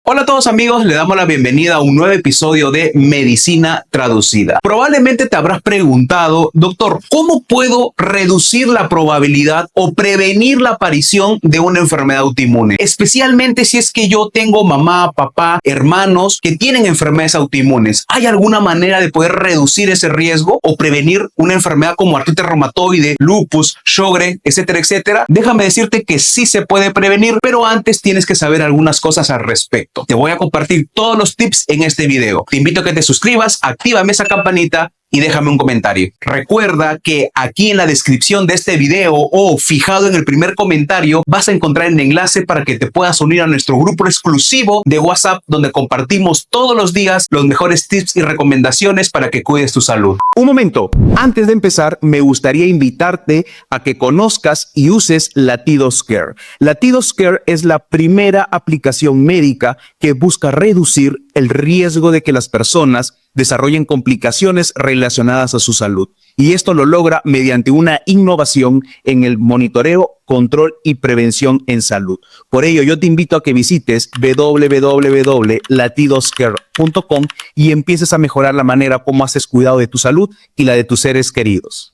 Hola a todos amigos, le damos la bienvenida a un nuevo episodio de Medicina Traducida. Probablemente te habrás preguntado, doctor, ¿cómo puedo reducir la probabilidad o prevenir la aparición de una enfermedad autoinmune? Especialmente si es que yo tengo mamá, papá, hermanos que tienen enfermedades autoinmunes. ¿Hay alguna manera de poder reducir ese riesgo o prevenir una enfermedad como artritis reumatoide, lupus, Sjögren, etcétera, etcétera? Déjame decirte que sí se puede prevenir, pero antes tienes que saber algunas cosas al respecto. Te voy a compartir todos los tips en este video. Te invito a que te suscribas, actívame esa campanita y déjame un comentario. Recuerda que aquí en la descripción de este video o fijado en el primer comentario vas a encontrar el enlace para que te puedas unir a nuestro grupo exclusivo de WhatsApp donde compartimos todos los días los mejores tips y recomendaciones para que cuides tu salud. Un momento, antes de empezar me gustaría invitarte a que conozcas y uses LatidoScare. LatidoScare es la primera aplicación médica que busca reducir el riesgo de que las personas desarrollen complicaciones relacionadas a su salud. Y esto lo logra mediante una innovación en el monitoreo, control y prevención en salud. Por ello, yo te invito a que visites www.latidoscare.com y empieces a mejorar la manera como haces cuidado de tu salud y la de tus seres queridos.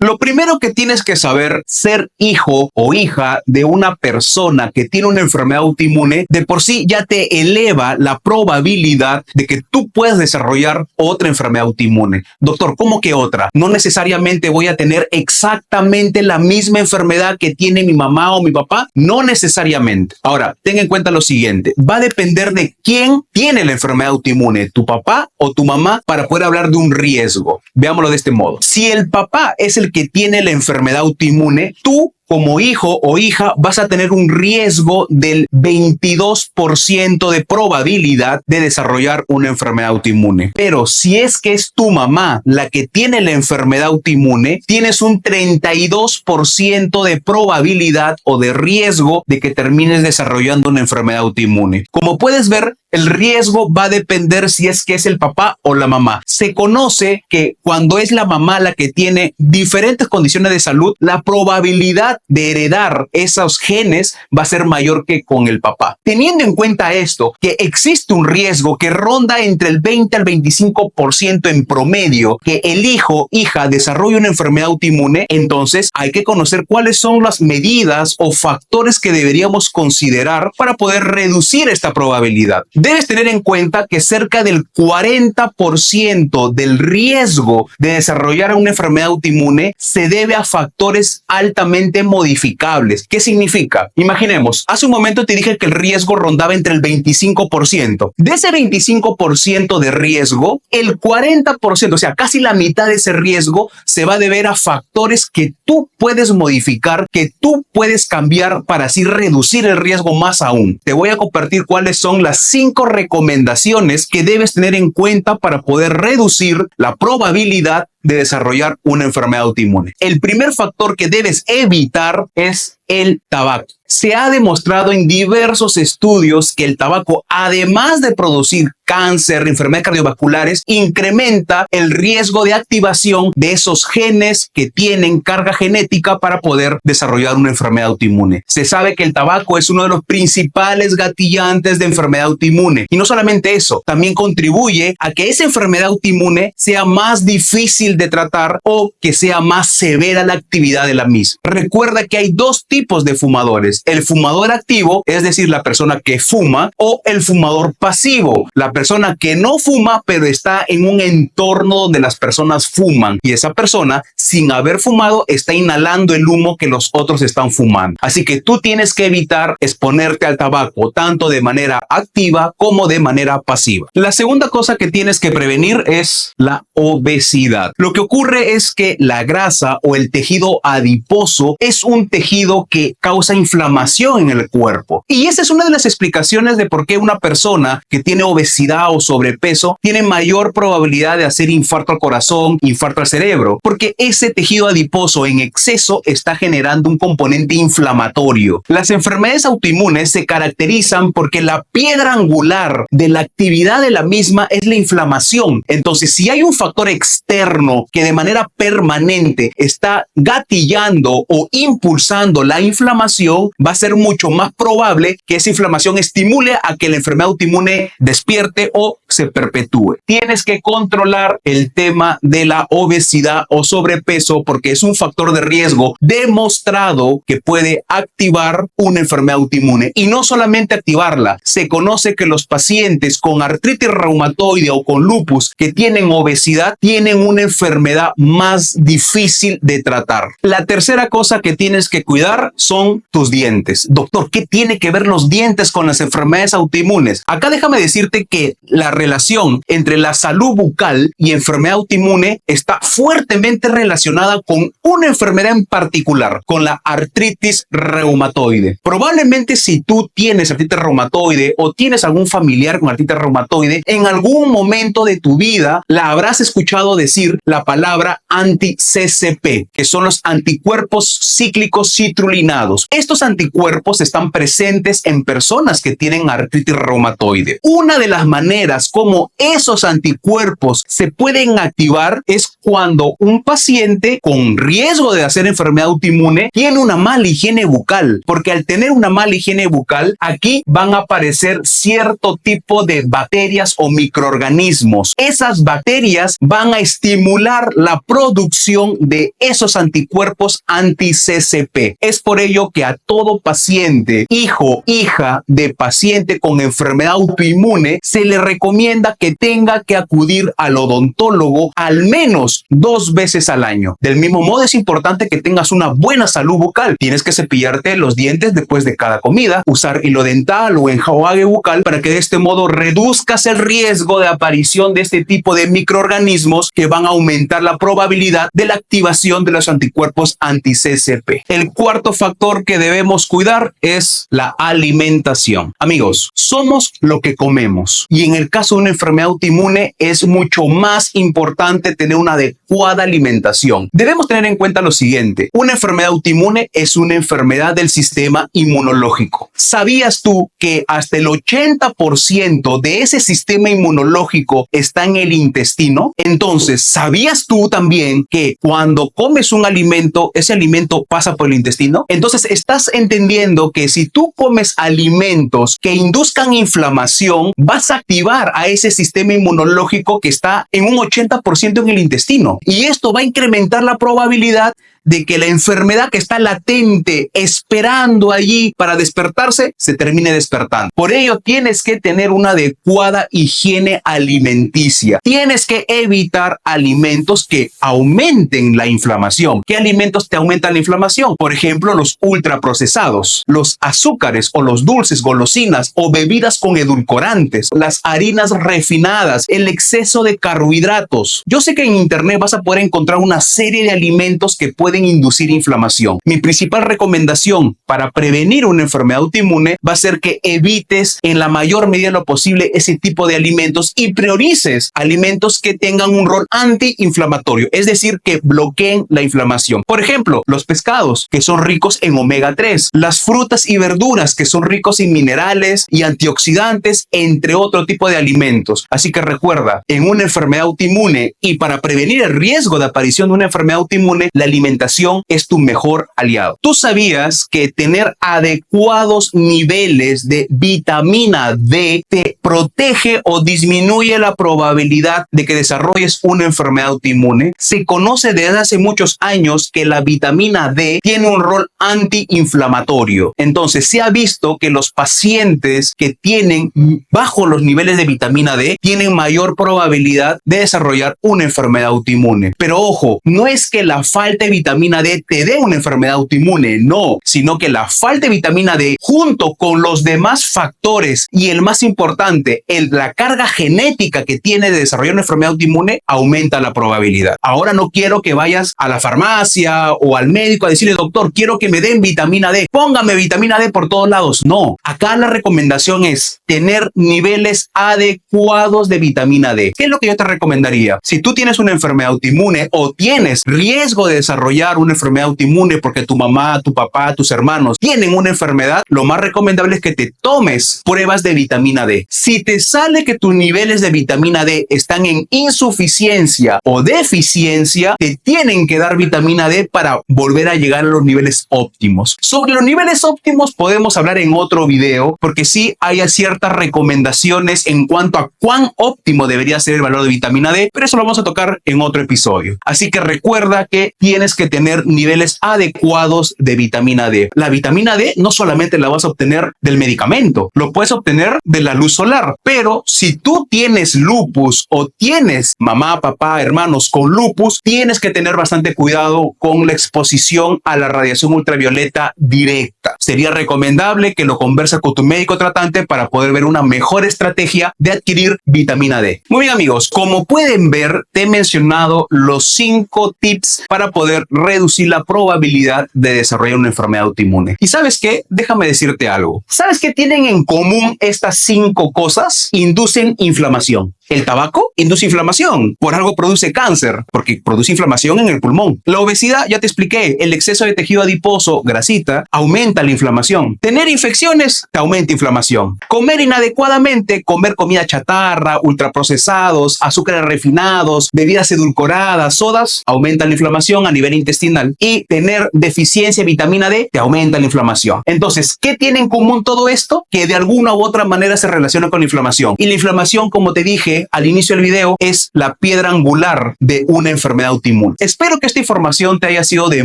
Lo primero que tienes que saber, ser hijo o hija de una persona que tiene una enfermedad autoinmune, de por sí ya te eleva la probabilidad de que tú puedas desarrollar otra enfermedad autoinmune. Doctor, ¿cómo que otra? No necesariamente voy a tener exactamente la misma enfermedad que tiene mi mamá o mi papá. No necesariamente. Ahora, ten en cuenta lo siguiente. Va a depender de quién tiene la enfermedad autoinmune, tu papá o tu mamá, para poder hablar de un riesgo. Veámoslo de este modo. Si el papá es el que tiene la enfermedad autoinmune, tú como hijo o hija vas a tener un riesgo del 22% de probabilidad de desarrollar una enfermedad autoinmune. Pero si es que es tu mamá la que tiene la enfermedad autoinmune, tienes un 32% de probabilidad o de riesgo de que termines desarrollando una enfermedad autoinmune. Como puedes ver, el riesgo va a depender si es que es el papá o la mamá. Se conoce que cuando es la mamá la que tiene diferentes condiciones de salud, la probabilidad de heredar esos genes va a ser mayor que con el papá. Teniendo en cuenta esto, que existe un riesgo que ronda entre el 20 al 25% en promedio que el hijo o hija desarrolle una enfermedad autoinmune, entonces hay que conocer cuáles son las medidas o factores que deberíamos considerar para poder reducir esta probabilidad. Debes tener en cuenta que cerca del 40% del riesgo de desarrollar una enfermedad autoinmune se debe a factores altamente modificables. ¿Qué significa? Imaginemos, hace un momento te dije que el riesgo rondaba entre el 25%. De ese 25% de riesgo, el 40%, o sea, casi la mitad de ese riesgo, se va a deber a factores que tú puedes modificar, que tú puedes cambiar para así reducir el riesgo más aún. Te voy a compartir cuáles son las 5 recomendaciones que debes tener en cuenta para poder reducir la probabilidad de desarrollar una enfermedad autoinmune. El primer factor que debes evitar es el tabaco. Se ha demostrado en diversos estudios que el tabaco, además de producir cáncer, enfermedades cardiovasculares, incrementa el riesgo de activación de esos genes que tienen carga genética para poder desarrollar una enfermedad autoinmune. Se sabe que el tabaco es uno de los principales gatillantes de enfermedad autoinmune. Y no solamente eso, también contribuye a que esa enfermedad autoinmune sea más difícil de tratar o que sea más severa la actividad de la misma. Recuerda que hay dos tipos de fumadores: el fumador activo, es decir, la persona que fuma, o el fumador pasivo, la persona que no fuma pero está en un entorno donde las personas fuman, y esa persona, sin haber fumado, está inhalando el humo que los otros están fumando. Así que tú tienes que evitar exponerte al tabaco tanto de manera activa como de manera pasiva. La segunda cosa que tienes que prevenir es la obesidad. Lo que ocurre es que la grasa o el tejido adiposo es un tejido que causa inflamación en el cuerpo. Y esa es una de las explicaciones de por qué una persona que tiene obesidad o sobrepeso tiene mayor probabilidad de hacer infarto al corazón, infarto al cerebro, porque ese tejido adiposo en exceso está generando un componente inflamatorio. Las enfermedades autoinmunes se caracterizan porque la piedra angular de la actividad de la misma es la inflamación. Entonces, si hay un factor externo que de manera permanente está gatillando o impulsando la la inflamación, va a ser mucho más probable que esa inflamación estimule a que la enfermedad autoinmune despierte o se perpetúe. Tienes que controlar el tema de la obesidad o sobrepeso porque es un factor de riesgo demostrado que puede activar una enfermedad autoinmune. Y no solamente activarla, se conoce que los pacientes con artritis reumatoide o con lupus que tienen obesidad tienen una enfermedad más difícil de tratar. La tercera cosa que tienes que cuidar son tus dientes. Doctor, ¿qué tiene que ver los dientes con las enfermedades autoinmunes? Acá déjame decirte que la relación entre la salud bucal y enfermedad autoinmune está fuertemente relacionada con una enfermedad en particular, con la artritis reumatoide. Probablemente si tú tienes artritis reumatoide o tienes algún familiar con artritis reumatoide, en algún momento de tu vida la habrás escuchado decir la palabra anti-CCP, que son los anticuerpos cíclicos citrulinados. Estos anticuerpos están presentes en personas que tienen artritis reumatoide. Una de las maneras como esos anticuerpos se pueden activar es cuando un paciente con riesgo de hacer enfermedad autoinmune tiene una mala higiene bucal, porque al tener una mala higiene bucal, aquí van a aparecer cierto tipo de bacterias o microorganismos. Esas bacterias van a estimular la producción de esos anticuerpos anti-CCP. Es por ello que a todo paciente, hijo, hija de paciente con enfermedad autoinmune, se le recomienda que tenga que acudir al odontólogo al menos 2 veces al año. Del mismo modo, es importante que tengas una buena salud bucal. Tienes que cepillarte los dientes después de cada comida, usar hilo dental o enjuague bucal para que de este modo reduzcas el riesgo de aparición de este tipo de microorganismos que van a aumentar la probabilidad de la activación de los anticuerpos anti-CCP. El cuarto factor que debemos cuidar es la alimentación. Amigos, somos lo que comemos y en el caso de una enfermedad autoinmune es mucho más importante tener una adecuada alimentación. Debemos tener en cuenta lo siguiente: una enfermedad autoinmune es una enfermedad del sistema inmunológico. ¿Sabías tú que hasta el 80% de ese sistema inmunológico está en el intestino? Entonces, ¿sabías tú también que cuando comes un alimento, ese alimento pasa por el intestino? Entonces, estás entendiendo que si tú comes alimentos que induzcan inflamación, vas a activar a ese sistema inmunológico que está en un 80% en el intestino. Y esto va a incrementar la probabilidad de que la enfermedad que está latente, esperando allí para despertarse, se termine despertando. Por ello, tienes que tener una adecuada higiene alimenticia. Tienes que evitar alimentos que aumenten la inflamación. ¿Qué alimentos te aumentan la inflamación? Por ejemplo, los ultraprocesados, los azúcares o los dulces, golosinas o bebidas con edulcorantes, las harinas refinadas, el exceso de carbohidratos. Yo sé que en internet vas a poder encontrar una serie de alimentos que pueden inducir inflamación. Mi principal recomendación para prevenir una enfermedad autoinmune va a ser que evites en la mayor medida de lo posible ese tipo de alimentos y priorices alimentos que tengan un rol antiinflamatorio, es decir, que bloqueen la inflamación. Por ejemplo, los pescados, que son ricos en omega 3, las frutas y verduras, que son ricos en minerales y antioxidantes, entre otro tipo de alimentos. Así que recuerda, en una enfermedad autoinmune y para prevenir el riesgo de aparición de una enfermedad autoinmune, la alimentación es tu mejor aliado. ¿Tú sabías que tener adecuados niveles de vitamina D te protege o disminuye la probabilidad de que desarrolles una enfermedad autoinmune? Se conoce desde hace muchos años que la vitamina D tiene un rol antiinflamatorio. Entonces, se ha visto que los pacientes que tienen bajo los niveles de vitamina D tienen mayor probabilidad de desarrollar una enfermedad autoinmune. Pero ojo, no es que la falta de vitamina D te dé una enfermedad autoinmune, no, sino que la falta de vitamina D junto con los demás factores y el más importante, la carga genética que tiene de desarrollar una enfermedad autoinmune, aumenta la probabilidad. Ahora no quiero que vayas a la farmacia o al médico a decirle: doctor, quiero que me den vitamina D, póngame vitamina D por todos lados. No, acá la recomendación es tener niveles adecuados de vitamina D. ¿Qué es lo que yo te recomendaría? Si tú tienes una enfermedad autoinmune o tienes riesgo de desarrollar desarrollar una enfermedad autoinmune porque tu mamá, tu papá, tus hermanos tienen una enfermedad, lo más recomendable es que te tomes pruebas de vitamina D. Si te sale que tus niveles de vitamina D están en insuficiencia o deficiencia, te tienen que dar vitamina D para volver a llegar a los niveles óptimos. Sobre los niveles óptimos podemos hablar en otro video, porque sí hay ciertas recomendaciones en cuanto a cuán óptimo debería ser el valor de vitamina D, pero eso lo vamos a tocar en otro episodio. Así que recuerda que tienes que tener niveles adecuados de vitamina D. La vitamina D no solamente la vas a obtener del medicamento, lo puedes obtener de la luz solar, pero si tú tienes lupus o tienes mamá, papá, hermanos con lupus, tienes que tener bastante cuidado con la exposición a la radiación ultravioleta directa. Sería recomendable que lo converses con tu médico tratante para poder ver una mejor estrategia de adquirir vitamina D. Muy bien, amigos, como pueden ver, te he mencionado los 5 tips para poder reducir la probabilidad de desarrollar una enfermedad autoinmune. ¿Y sabes qué? Déjame decirte algo. ¿Sabes qué tienen en común estas 5 cosas? Inducen inflamación. El tabaco induce inflamación, por algo produce cáncer, porque produce inflamación en el pulmón. La obesidad, ya te expliqué, el exceso de tejido adiposo, grasita, aumenta la inflamación. Tener infecciones te aumenta inflamación. Comer inadecuadamente, comer comida chatarra, ultraprocesados, azúcares refinados, bebidas edulcoradas, sodas, aumenta la inflamación a nivel intestinal. Y tener deficiencia de vitamina D te aumenta la inflamación. Entonces, ¿qué tiene en común todo esto? Que de alguna u otra manera se relaciona con la inflamación. Y la inflamación, como te dije al inicio del video, es la piedra angular de una enfermedad autoinmune. Espero que esta información te haya sido de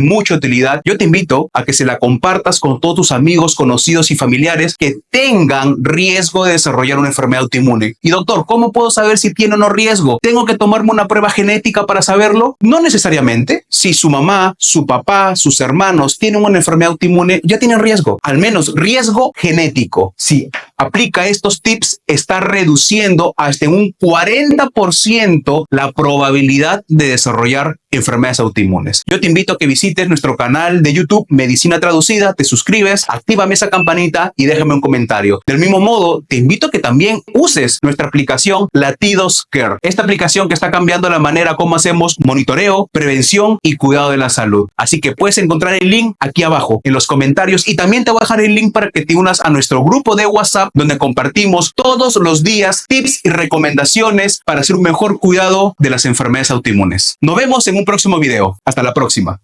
mucha utilidad. Yo te invito a que se la compartas con todos tus amigos, conocidos y familiares que tengan riesgo de desarrollar una enfermedad autoinmune. Y doctor, ¿cómo puedo saber si tiene o no riesgo? ¿Tengo que tomarme una prueba genética para saberlo? No necesariamente. Si su mamá, su papá, sus hermanos tienen una enfermedad autoinmune, ya tienen riesgo. Al menos riesgo genético. Si aplica estos tips, está reduciendo hasta un 40% la probabilidad de desarrollar enfermedades autoinmunes. Yo te invito a que visites nuestro canal de YouTube Medicina Traducida, te suscribes, actívame esa campanita y déjame un comentario. Del mismo modo, te invito a que también uses nuestra aplicación Latidos Care. Esta aplicación que está cambiando la manera como hacemos monitoreo, prevención y cuidado de la salud. Así que puedes encontrar el link aquí abajo en los comentarios y también te voy a dejar el link para que te unas a nuestro grupo de WhatsApp donde compartimos todos los días tips y recomendaciones para hacer un mejor cuidado de las enfermedades autoinmunes. Nos vemos en un próximo video. Hasta la próxima.